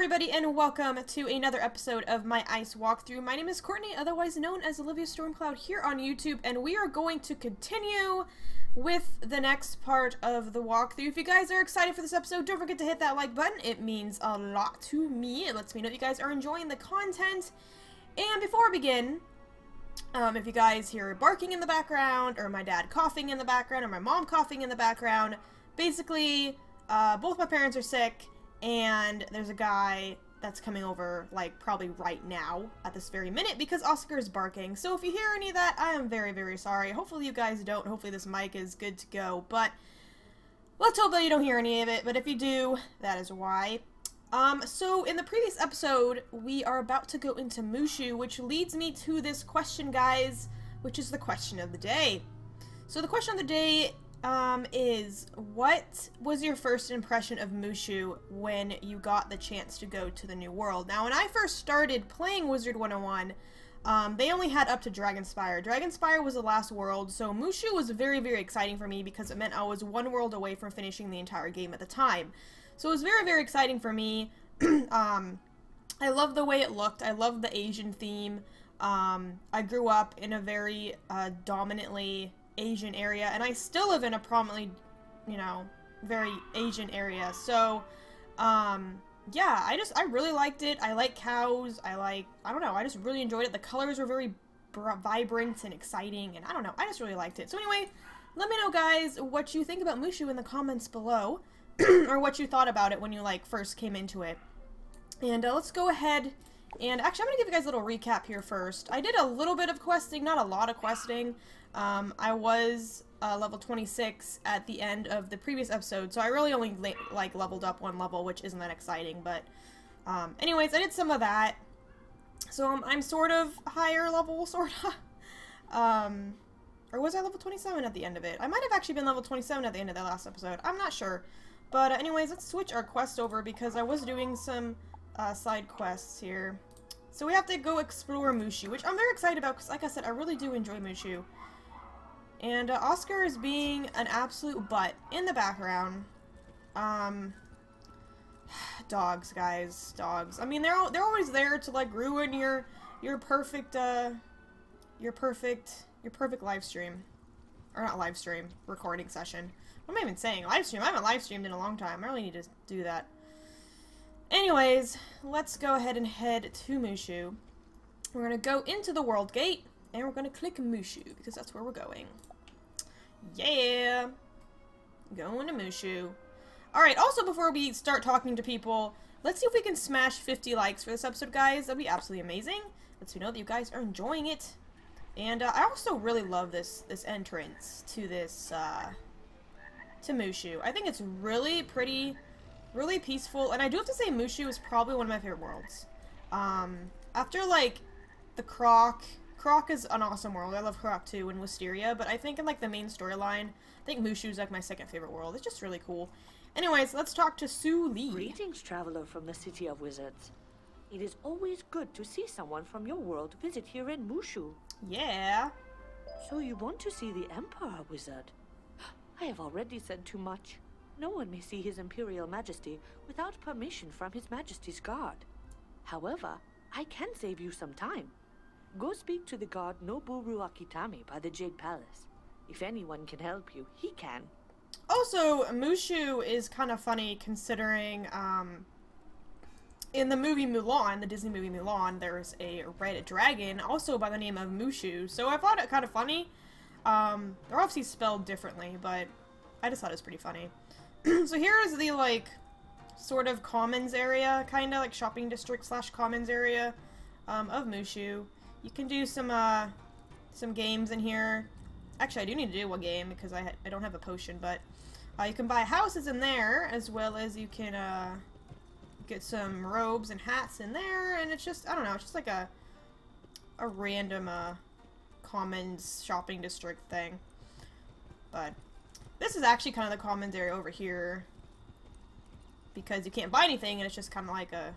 everybody, and welcome to another episode of my ice walkthrough. My name is Courtney, otherwise known as Olivia StormCloud here on YouTube, and we are going to continue with the next part of the walkthrough. If you guys are excited for this episode, don't forget to hit that like button. It means a lot to me. It lets me know that you guys are enjoying the content. And before we begin, if you guys hear barking in the background, or my dad coughing in the background, or my mom coughing in the background, basically, both my parents are sick, and there's a guy that's coming over, like, probably right now, at this very minute, because Oscar is barking. So if you hear any of that, I am very, very sorry. Hopefully you guys don't. Hopefully this mic is good to go, but let's hope that you don't hear any of it, but if you do, that is why. So in the previous episode, we are about to go into Mooshu, which leads me to this question, guys, which is the question of the day. So the question of the day is, what was your first impression of Mooshu when you got the chance to go to the new world? Now, when I first started playing Wizard101, they only had up to Dragonspire. Dragonspire was the last world, so Mooshu was very, very exciting for me because it meant I was one world away from finishing the entire game at the time. So it was very, very exciting for me. I loved the way it looked. I loved the Asian theme. I grew up in a very dominantly Asian area, and I still live in a prominently, you know, very Asian area. So, yeah, I really liked it. I like cows. I don't know, I just really enjoyed it. The colors were very vibrant and exciting, and I don't know, I just really liked it. So anyway, let me know, guys, what you think about Mooshu in the comments below, or what you thought about it when you, like, first came into it. And let's go ahead, and actually, I'm gonna give you guys a little recap here first. I did a little bit of questing, not a lot of questing. I was level 26 at the end of the previous episode, so I really only like leveled up one level, which isn't that exciting, but anyways, I did some of that. So I'm sort of higher level, sorta. Or was I level 27 at the end of it? I might have actually been level 27 at the end of that last episode. I'm not sure. But anyways, let's switch our quest over because I was doing some side quests here. So we have to go explore Mooshu, which I'm very excited about because, like I said, I really do enjoy Mooshu. And Oscar is being an absolute butt in the background. Dogs, guys, dogs. I mean, they're always there to, like, ruin your perfect live stream, or not live stream, recording session. What am I even saying? Live stream? I haven't live streamed in a long time. I really need to do that. Anyways, let's go ahead and head to Mooshu. We're gonna go into the world gate, and we're gonna click Mooshu because that's where we're going. Yeah! Going to Mooshu. Alright, also before we start talking to people, let's see if we can smash 50 likes for this episode, guys. That'd be absolutely amazing. Lets me know that you guys are enjoying it. And I also really love this entrance to this, to Mooshu. I think it's really pretty, really peaceful, and I do have to say Mooshu is probably one of my favorite worlds. After, like, the Croc is an awesome world. I love Croc too, and Wisteria, but I think in, like, the main storyline, I think Mooshu's, like, my second favorite world. It's just really cool. Anyways, let's talk to Sue Lee. Greetings, traveler from the City of Wizards. It is always good to see someone from your world visit here in Mooshu. Yeah. So you want to see the Emperor, Wizard? I have already said too much. No one may see His Imperial Majesty without permission from His Majesty's guard. However, I can save you some time. Go speak to the guard Noburu Akitami by the Jade Palace. If anyone can help you, he can. Also, Mooshu is kind of funny considering, in the movie Mulan, the Disney movie Mulan, there's a red dragon, also by the name of Mooshu, so I thought it kind of funny. They're obviously spelled differently, but I just thought it was pretty funny. So here is the, like, sort of commons area, kind of like shopping district slash commons area, of Mooshu. You can do some games in here. Actually, I do need to do one game because I don't have a potion, but you can buy houses in there, as well as you can get some robes and hats in there, and it's just, I don't know, it's just like a random commons shopping district thing. But this is actually kind of the commons area over here because you can't buy anything, and it's just kind of like a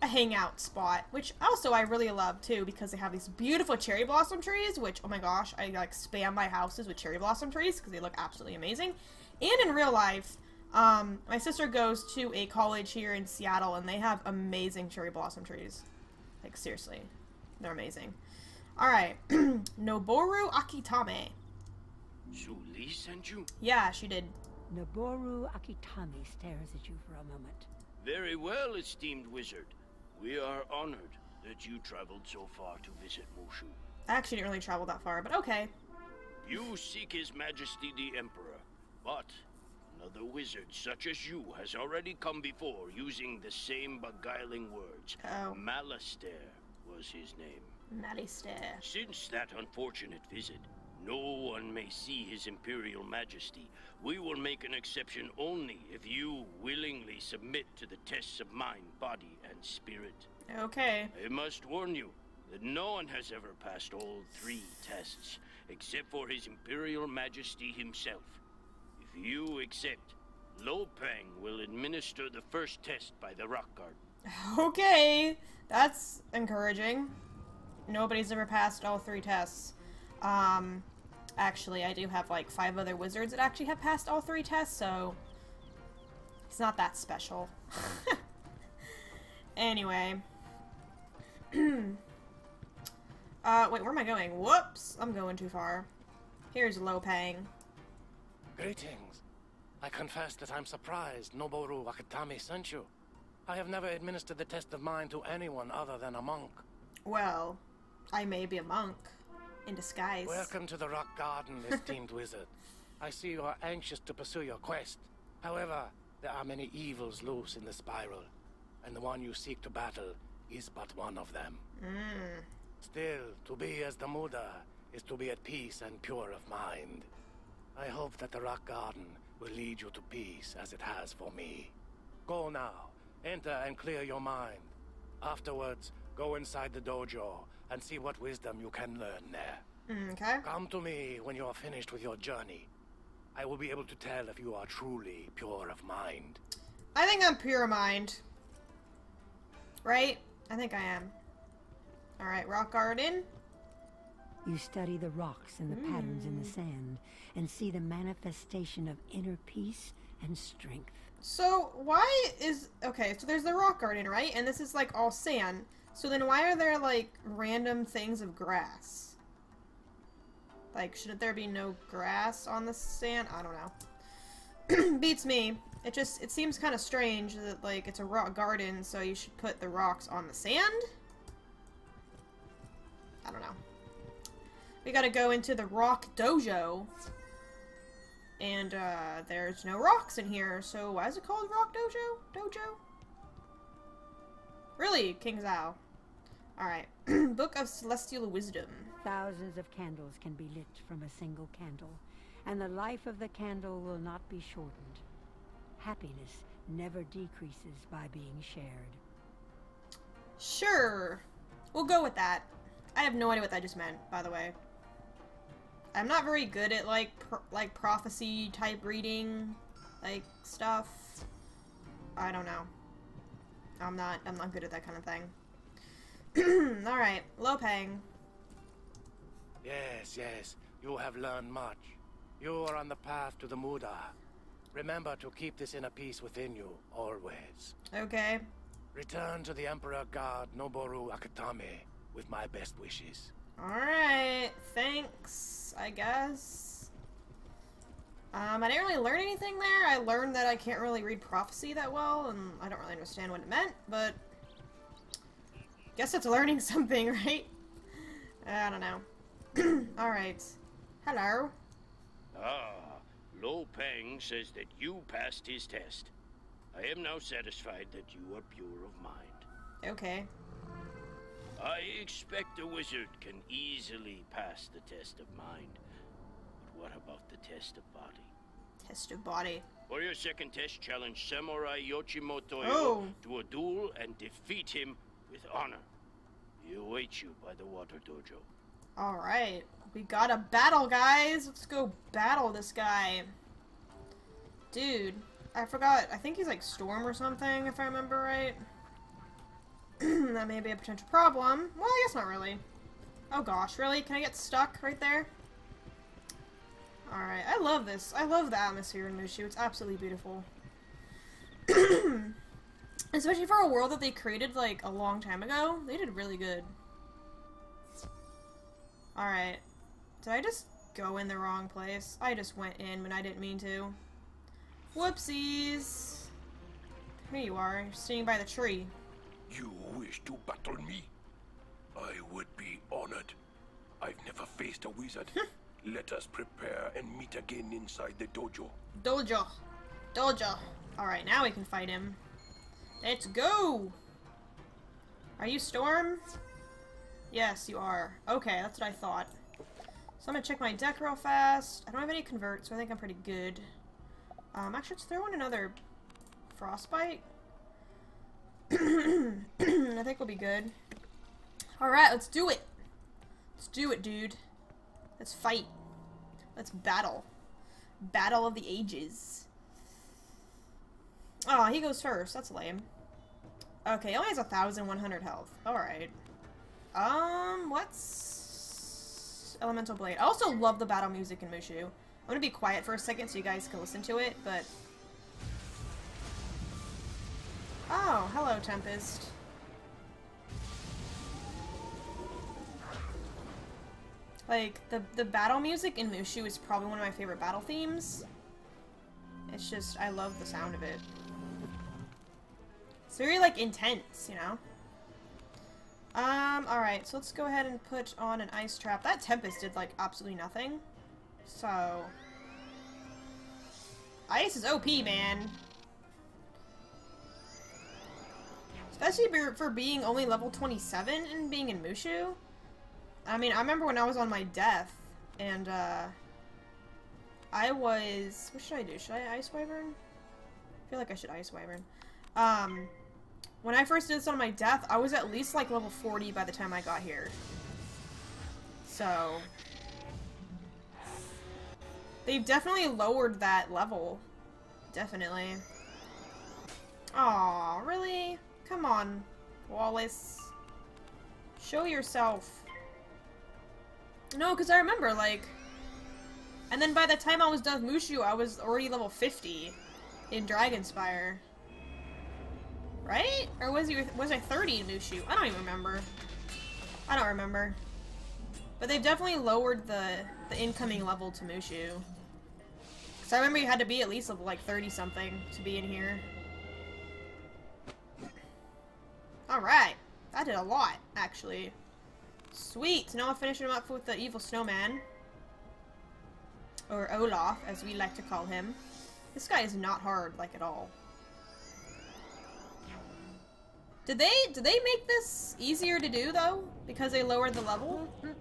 hangout spot, which also I really love too because they have these beautiful cherry blossom trees, which, oh my gosh, I like spam my houses with cherry blossom trees because they look absolutely amazing. And in real life, My sister goes to a college here in Seattle, and they have amazing cherry blossom trees. Like, seriously. They're amazing. Alright. Noboru Akitame. So Lee sent you? Yeah, she did. Noboru Akitame stares at you for a moment. Very well, esteemed wizard. We are honored that you traveled so far to visit Mooshu. I actually didn't really travel that far, but okay. You seek His Majesty the Emperor, but another wizard such as you has already come before using the same beguiling words. Oh. Malastair was his name. Malastair. Since that unfortunate visit, no one may see His Imperial Majesty. We will make an exception only if you willingly submit to the tests of mind, body, and spirit. Okay. I must warn you that no one has ever passed all 3 tests, except for His Imperial Majesty himself. If you accept, Lopang will administer the first test by the rock guard. Okay. That's encouraging. Nobody's ever passed all 3 tests. Actually, I do have like 5 other wizards that actually have passed all 3 tests, so it's not that special. Anyway. Wait, where am I going? Whoops! I'm going too far. Here's Lopang. Greetings. I confess that I'm surprised Noboru Akitame sent you. I have never administered the test of mind to anyone other than a monk. Well, I may be a monk. In disguise. Welcome to the Rock Garden, esteemed wizard. I see you are anxious to pursue your quest. However, there are many evils loose in the spiral, and the one you seek to battle is but one of them. Still, to be as the Muda is to be at peace and pure of mind. I hope that the Rock Garden will lead you to peace as it has for me. Go now, enter and clear your mind. Afterwards, go inside the dojo and see what wisdom you can learn there. Okay. Come to me when you are finished with your journey. I will be able to tell if you are truly pure of mind. I think I'm pure of mind. Right? I think I am. Alright, rock garden. You study the rocks and the patterns in the sand and see the manifestation of inner peace and strength. So, why is... Okay, so there's the rock garden, right? And this is, like, all sand. So then why are there, like, random things of grass? Like, shouldn't there be no grass on the sand? I don't know. Beats me. It seems kind of strange that, like, it's a rock garden, so you should put the rocks on the sand? I don't know. We gotta go into the rock dojo. And, there's no rocks in here, so why is it called Rock Dojo? Dojo? Really, King Zhao. Alright. Book of Celestial Wisdom. Thousands of candles can be lit from a single candle, and the life of the candle will not be shortened. Happiness never decreases by being shared. Sure. We'll go with that. I have no idea what that just meant, by the way. I'm not very good at, like, prophecy type reading, like, stuff. I don't know. I'm not good at that kind of thing. Alright, Lopang. Yes, yes, you have learned much. You are on the path to the Muda. Remember to keep this inner peace within you, always. Okay. Return to the Emperor God Noboru Akitame with my best wishes. Alright, thanks, I guess. I didn't really learn anything there. I learned that I can't really read prophecy that well, and I don't really understand what it meant, but... guess it's learning something, right? I don't know. Alright. Hello. Ah, Lo Peng says that you passed his test. I am now satisfied that you are pure of mind. Okay. I expect a wizard can easily pass the test of mind. But what about the test of body? Test of body. For your second test, challenge Samurai Yoshimoto to a duel and defeat him with honor. He awaits you by the water dojo. Alright. We got a battle, guys! Let's go battle this guy. Dude. I forgot. I think he's like Storm or something, if I remember right. That may be a potential problem. Well, I guess not really. Oh gosh, really? Can I get stuck right there? Alright, I love this. I love the atmosphere in Mooshu. It's absolutely beautiful. Especially for a world that they created, like, a long time ago. They did really good. Alright. Did I just go in the wrong place? I just went in when I didn't mean to. Whoopsies. Here you are, you're sitting by the tree. You wish to battle me? I would be honored. I've never faced a wizard. Let us prepare and meet again inside the dojo. Dojo. Dojo. Alright, now we can fight him. Let's go! Are you Storm? Yes, you are. Okay, that's what I thought. So I'm gonna check my deck real fast. I don't have any convert, so I think I'm pretty good. Actually, let's throw in another Frostbite. I think we'll be good. Alright, let's do it! Let's do it, dude. Let's fight. Let's battle. Battle of the ages. Oh, he goes first. That's lame. Okay, he only has 1,100 health. Alright. What's... Elemental Blade. I also love the battle music in Mooshu. I'm gonna be quiet for a second so you guys can listen to it, but... Oh, hello, Tempest. Like, the battle music in Mooshu is probably one of my favorite battle themes. It's just, I love the sound of it. It's very, like, intense, you know? Alright, so let's go ahead and put on an ice trap. That Tempest did, like, absolutely nothing. So... Ice is OP, man. Especially for being only level 27 and being in Mooshu. I mean, I remember when I was on my death, and, I was... What should I do? Should I Ice Wyvern? I feel like I should Ice Wyvern. When I first did this on my death, I was at least, like, level 40 by the time I got here. So... They've definitely lowered that level. Definitely. Aw, really? Come on, Wallace. Show yourself. No, because I remember, like... And then by the time I was done with Mooshu, I was already level 50 in Dragonspire. Right? Or was I 30 in Mooshu? I don't even remember. I don't remember. But they've definitely lowered the incoming level to Mooshu. Because I remember you had to be at least level, like, 30-something to be in here. Alright. That did a lot, actually. Sweet. So now I'll finish him up with the evil snowman. Or Olaf, as we like to call him. This guy is not hard, like, at all. Did they make this easier to do, though? Because they lowered the level? I'm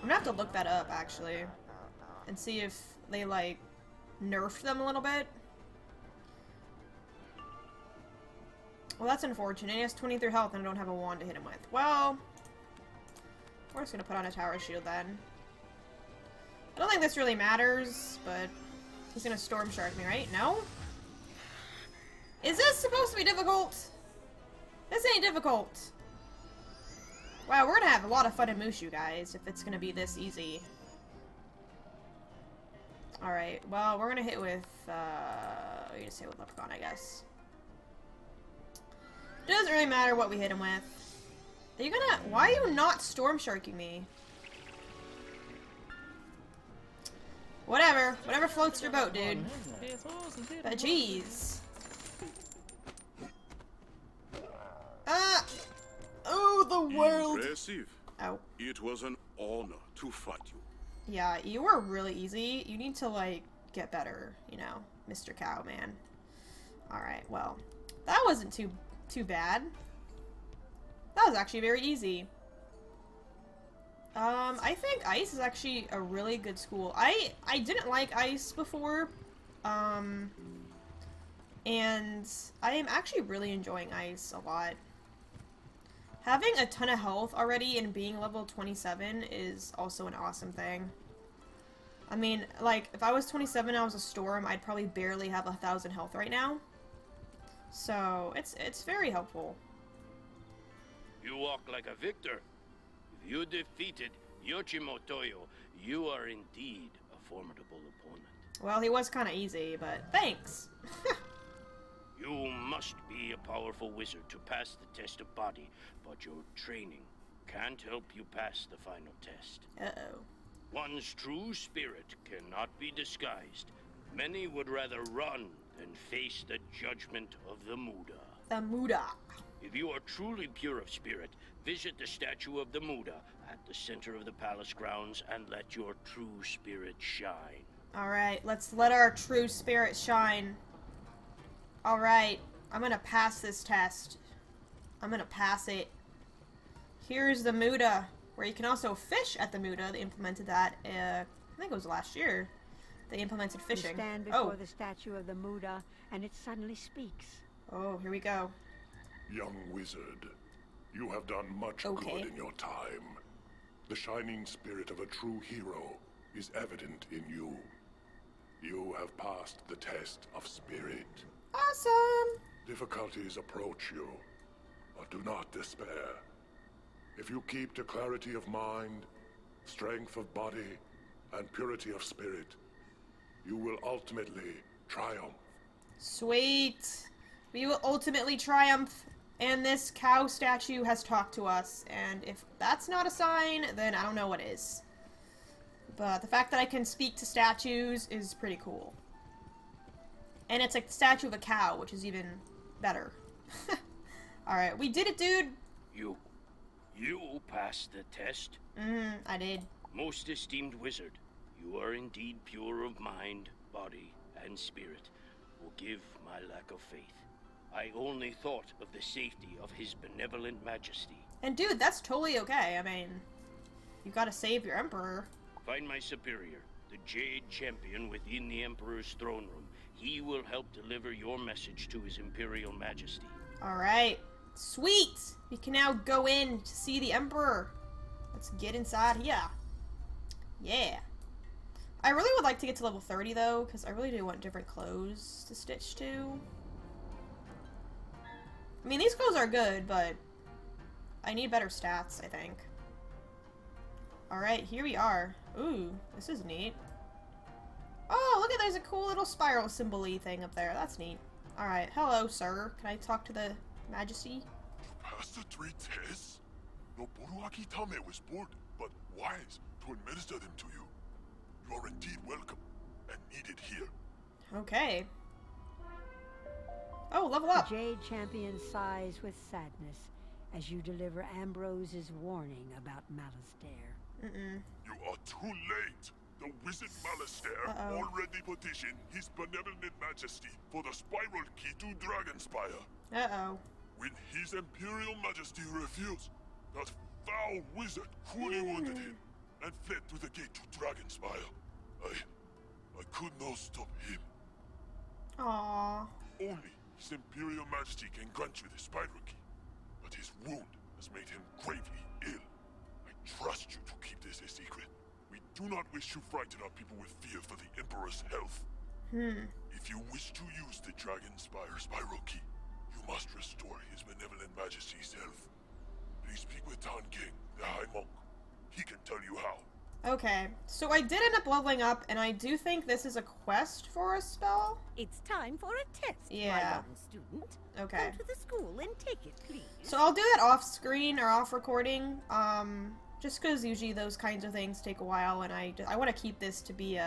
gonna have to look that up, actually. And see if they, like, nerfed them a little bit. Well, that's unfortunate. He has 23 health and I don't have a wand to hit him with. Well, we're just gonna put on a tower shield then. I don't think this really matters, but he's gonna Storm Shark me, right? No? Is this supposed to be difficult? This ain't difficult. Wow, we're gonna have a lot of fun in Mooshu, guys, if it's gonna be this easy. Alright, well, we're gonna hit with, we just hit with Leprechaun, I guess. Doesn't really matter what we hit him with. Are you gonna... Why are you not Storm Sharking me? Whatever. Whatever floats your boat, dude. But jeez. Ah! Oh, the world! Impressive. Ow. It was an honor to fight you. Yeah, you were really easy. You need to, like, get better, you know, Mr. Cowman. Alright, well. That wasn't too bad. That was actually very easy. I think Ice is actually a really good school. I didn't like Ice before, and I am actually really enjoying Ice a lot. Having a ton of health already and being level 27 is also an awesome thing. I mean, like, if I was 27 and I was a Storm, I'd probably barely have 1,000 health right now. So, it's very helpful. You walk like a victor. If you defeated Yoshimotoyo, you are indeed a formidable opponent. Well, he was kind of easy, but thanks. You must be a powerful wizard to pass the test of body, but your training can't help you pass the final test. Uh-oh. One's true spirit cannot be disguised. Many would rather run than face the judgment of the Muda. The Muda. If you are truly pure of spirit, visit the statue of the Muda at the center of the palace grounds and let your true spirit shine. Alright, let's let our true spirit shine. Alright, I'm gonna pass this test. I'm gonna pass it. Here's the Muda, where you can also fish at the Muda. They implemented that, I think it was last year. They implemented fishing. You stand before the statue of the Muda, and it suddenly speaks. Oh, here we go. Young wizard, you have done much good in your time. The shining spirit of a true hero is evident in you. You have passed the test of spirit. Awesome! Difficulties approach you, but do not despair. If you keep to clarity of mind, strength of body, and purity of spirit, you will ultimately triumph. Sweet! We will ultimately triumph, and this cow statue has talked to us, and if that's not a sign, then I don't know what is. But the fact that I can speak to statues is pretty cool. And it's a statue of a cow, which is even better. Alright, we did it, dude! You passed the test? I did. Most esteemed wizard, you are indeed pure of mind, body, and spirit. Forgive my lack of faith. I only thought of the safety of his benevolent majesty. And dude, that's totally okay. I mean, you gotta save your emperor. Find my superior, the Jade Champion within the Emperor's throne room. He will help deliver your message to his Imperial Majesty. Alright. Sweet! We can now go in to see the Emperor. Let's get inside here. Yeah. I really would like to get to level 30 though, because I really do want different clothes to stitch to. I mean, these clothes are good, but I need better stats, I think. Alright, here we are. Ooh, this is neat. Oh, look at, there's a cool little spiral symbol-y thing up there. That's neat. Alright, hello, sir. Can I talk to the Majesty? You passed the 3 tests? No Boruaki Tame was bored, but wise to administer them to you. You are indeed welcome, and needed here. Okay. Oh, level up! The Jade Champion sighs with sadness as you deliver Ambrose's warning about Malistaire. You are too late. The wizard Malistaire already petitioned his benevolent majesty for the spiral key to Dragonspire. Uh-oh. When his imperial majesty refused, that foul wizard cruelly wounded him and fled through the gate to Dragonspire. I could not stop him. Aww. Only his imperial majesty can grant you the spiral key, but his wound has made him gravely ill. I trust you to keep this a secret. We do not wish to frighten our people with fear for the Emperor's health. If you wish to use the Dragonspire spiral key, you must restore his benevolent majesty's health. Please speak with Tan King, the High Monk. He can tell you how. Okay, so I did end up leveling up, and I do think this is a quest for a spell. It's time for a test, my Yeah. young student. Okay. Go to the school and take it, please. So I'll do that off screen or off recording, just because usually those kinds of things take a while, and I want to keep this to be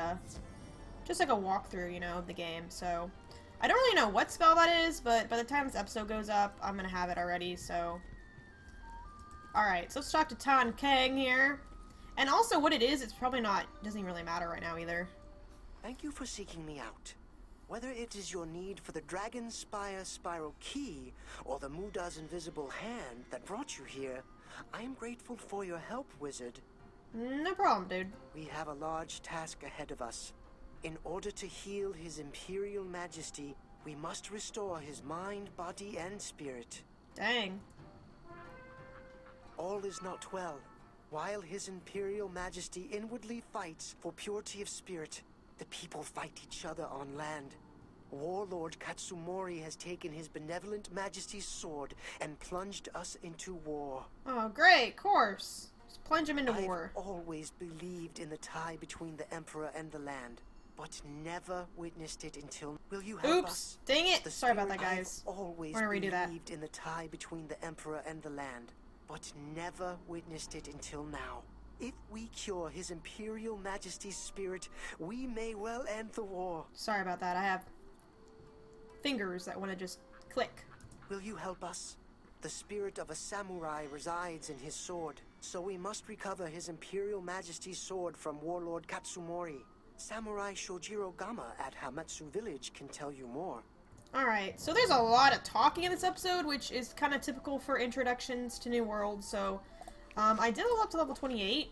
just like a walkthrough, you know, of the game. So I don't really know what spell that is, but by the time this episode goes up, I'm gonna have it already. So, all right, so let's talk to Tan Kang here, and also what it is. It's probably not, doesn't even really matter right now either. Thank you for seeking me out. Whether it is your need for the Dragonspire spiral key or the Muda's invisible hand that brought you here, I am grateful for your help, wizard. No problem, dude. We have a large task ahead of us. In order to heal his Imperial Majesty, we must restore his mind, body, and spirit. Dang. All is not well. While his Imperial Majesty inwardly fights for purity of spirit, the people fight each other on land. Warlord Katsumori has taken his benevolent majesty's sword and plunged us into war. Oh, great, of course. Just plunge him into war. I've always believed in the tie between the Emperor and the land. but never witnessed it until... Will you help us? Oops! Dang it! The Sorry about that, spirit guys. I've always We're gonna redo that. believed in the tie between the Emperor and the land, but never witnessed it until now. If we cure His Imperial Majesty's spirit, we may well end the war. Sorry about that. I have fingers that want to just click. Will you help us? The spirit of a samurai resides in his sword, so we must recover His Imperial Majesty's sword from Warlord Katsumori. Samurai Shojiro Gama at Hamatsu Village can tell you more. Alright, so there's a lot of talking in this episode, which is kind of typical for introductions to new worlds, so... I did level up to level 28.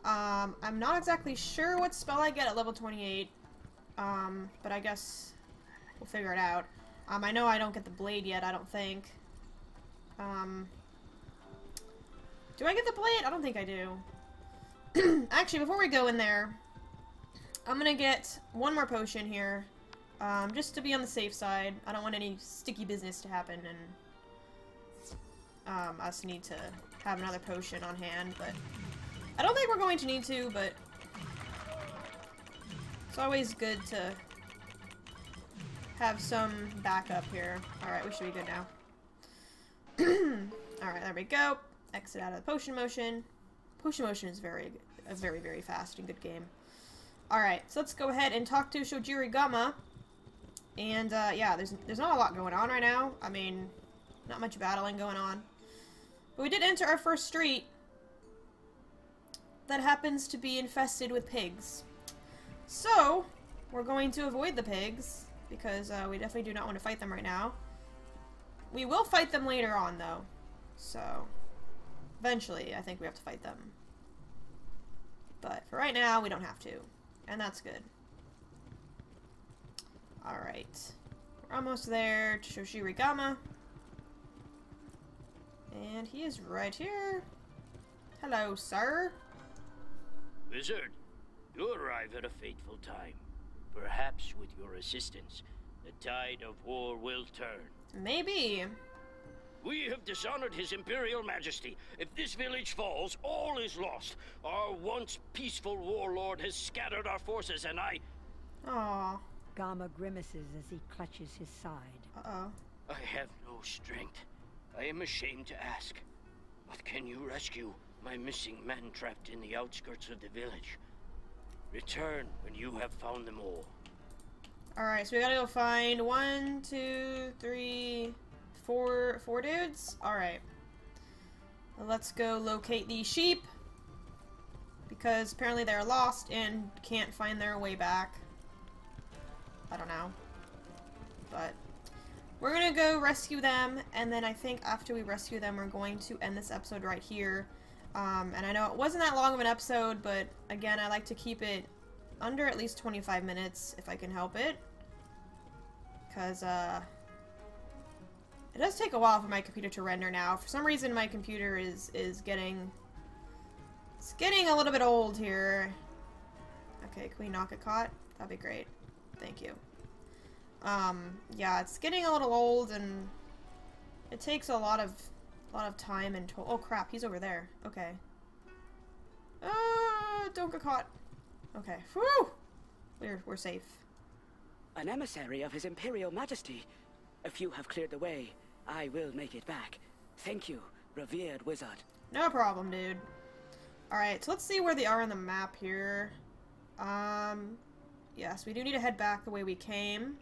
I'm not exactly sure what spell I get at level 28, but I guess we'll figure it out. I know I don't get the blade yet, I don't think. Do I get the blade? I don't think I do. Actually, before we go in there, I'm gonna get one more potion here, just to be on the safe side. I don't want any sticky business to happen, and us need to have another potion on hand, but I don't think we're going to need to, but it's always good to have some backup here. Alright, we should be good now. Alright, there we go. Exit out of the potion motion. Potion motion is a very, very fast and good game. Alright, so let's go ahead and talk to Shojiro Gama. And, yeah, there's not a lot going on right now. I mean, not much battling going on. But we did enter our first street that happens to be infested with pigs. So, we're going to avoid the pigs, because we definitely do not want to fight them right now. We will fight them later on, though. So, eventually, I think we have to fight them. But for right now, we don't have to. And that's good. Alright. We're almost there to Shojiro Gama. And he is right here. Hello, sir. Wizard, you arrive at a fateful time. Perhaps with your assistance, the tide of war will turn. Maybe. We have dishonored His Imperial Majesty. If this village falls, all is lost. Our once peaceful warlord has scattered our forces, and I... Aww. Gama grimaces as he clutches his side. Uh-oh. I have no strength. I am ashamed to ask, but can you rescue my missing men trapped in the outskirts of the village? Return when you have found them all. Alright, so we gotta go find 1, 2, 3, 4 dudes? Alright. Let's go locate these sheep. Because apparently they're lost and can't find their way back. I don't know. But we're gonna go rescue them, and then I think after we rescue them, we're going to end this episode right here. And I know it wasn't that long of an episode, but again, I like to keep it under at least 25 minutes if I can help it. Because, it does take a while for my computer to render now. For some reason, my computer is getting... It's getting a little bit old here. Okay, can we not get caught? That'd be great. Thank you. Yeah, it's getting a little old, and it takes a lot of time and oh crap, he's over there. Okay. Don't get caught. Okay. Whew! We're safe. An emissary of His Imperial Majesty. If you have cleared the way, I will make it back. Thank you, revered wizard. No problem, dude. Alright, so let's see where they are on the map here. Yes, we do need to head back the way we came.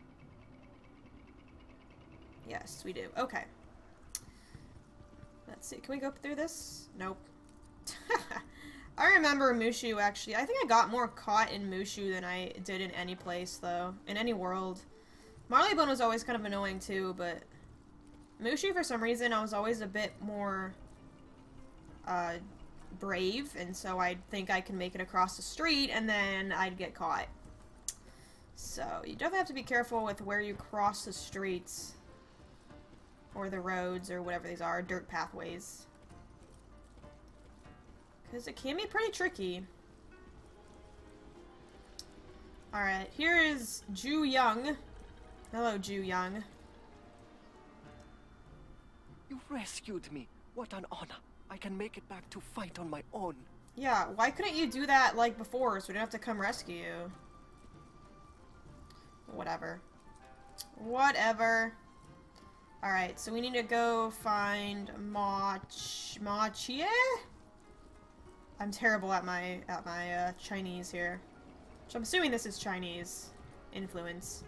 Yes, we do. Okay. Let's see. Can we go through this? Nope. I remember Mooshu, actually. I think I got more caught in Mooshu than I did in any place, though. In any world. Marleybone was always kind of annoying, too, but Mooshu, for some reason, I was always a bit more brave, and so I'd think I can make it across the street, and then I'd get caught. So, you definitely have to be careful with where you cross the streets. Or the roads, or whatever these are, dirt pathways. Because it can be pretty tricky. Alright, here is Ju Young. Hello, Ju Young. You rescued me. What an honor. I can make it back to fight on my own. Yeah, why couldn't you do that like before so we don't have to come rescue you? Whatever. Whatever. Alright, so we need to go find Machie? I'm terrible at my Chinese here. So I'm assuming this is Chinese influence.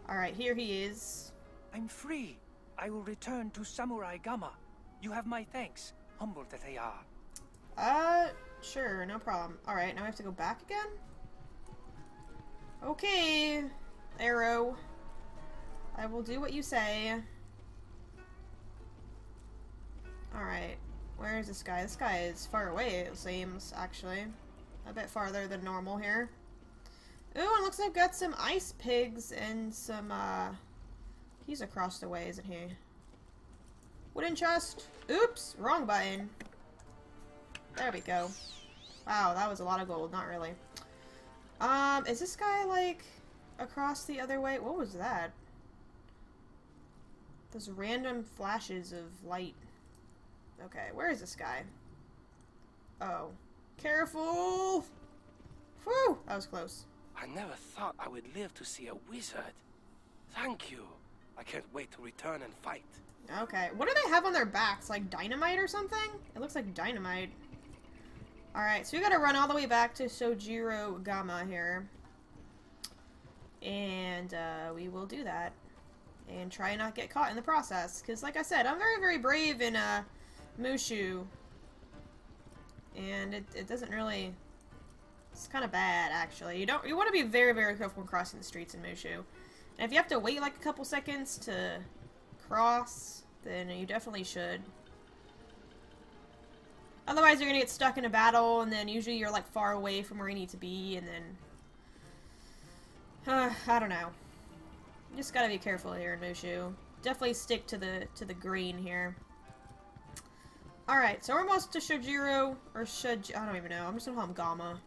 Alright, here he is. I'm free. I will return to Samurai Gama. You have my thanks, humble that they are. Sure, no problem. Alright, now we have to go back again? Okay, Arrow. I will do what you say. Alright, where is this guy? This guy is far away, it seems, actually. A bit farther than normal here. Ooh, it looks like I've got some ice pigs and some, he's across the way, isn't he? Wooden chest. Oops, wrong button. There we go. Wow, that was a lot of gold. Not really. Is this guy, like, across the other way? What was that? Those random flashes of light. Okay, where is this guy? Oh. Careful! Whew! That was close. I never thought I would live to see a wizard. Thank you. I can't wait to return and fight. Okay. What do they have on their backs? Like dynamite or something? It looks like dynamite. Alright, so we gotta run all the way back to Sojiro Gama here. And, we will do that. And try not get caught in the process. Because, like I said, I'm very, very brave in, Mooshu. And it doesn't really... It's kind of bad, actually. You want to be very, very careful when crossing the streets in Mooshu. And if you have to wait, like, a couple seconds to cross, then you definitely should. Otherwise, you're gonna get stuck in a battle, and then usually you're, like, far away from where you need to be, and then... I don't know. You just gotta be careful here in Mooshu. Definitely stick to the green here. Alright, so we're almost to Shojiro, or I don't even know. I'm just gonna call him Gama.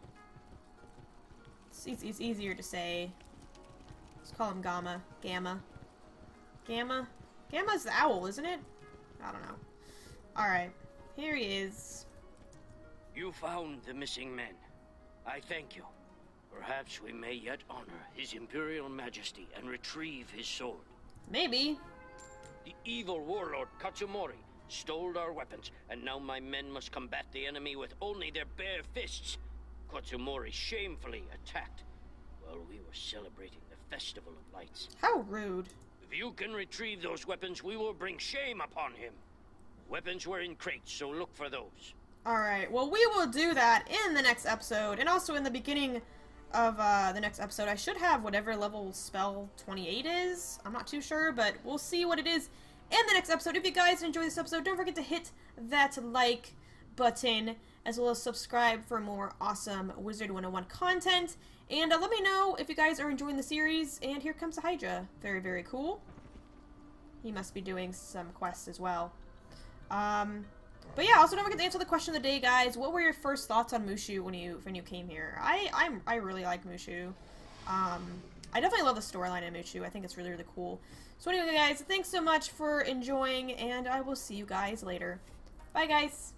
It's easier to say. Let's call him Gama. Gamma. Gamma? Gamma's the owl, isn't it? I don't know. Alright, here he is. You found the missing men. I thank you. Perhaps we may yet honor His Imperial Majesty and retrieve his sword. Maybe. The evil warlord Katsumori stole our weapons, and now my men must combat the enemy with only their bare fists. Katsumori shamefully attacked while we were celebrating the Festival of Lights. How rude. If you can retrieve those weapons, we will bring shame upon him. Weapons were in crates, so look for those. Alright, well we will do that in the next episode, and also in the beginning of the next episode. I should have whatever level spell 28 is. I'm not too sure, but we'll see what it is in the next episode. If you guys enjoyed this episode, don't forget to hit that like button, as well as subscribe for more awesome Wizard101 content. And let me know if you guys are enjoying the series. And here comes a Hydra. Very, very cool. He must be doing some quests as well. But yeah, also don't forget to answer the question of the day, guys. What were your first thoughts on Mooshu when you came here? I really like Mooshu. I definitely love the storyline in Mooshu. I think it's really, really cool. So anyway, guys, thanks so much for enjoying, and I will see you guys later. Bye, guys.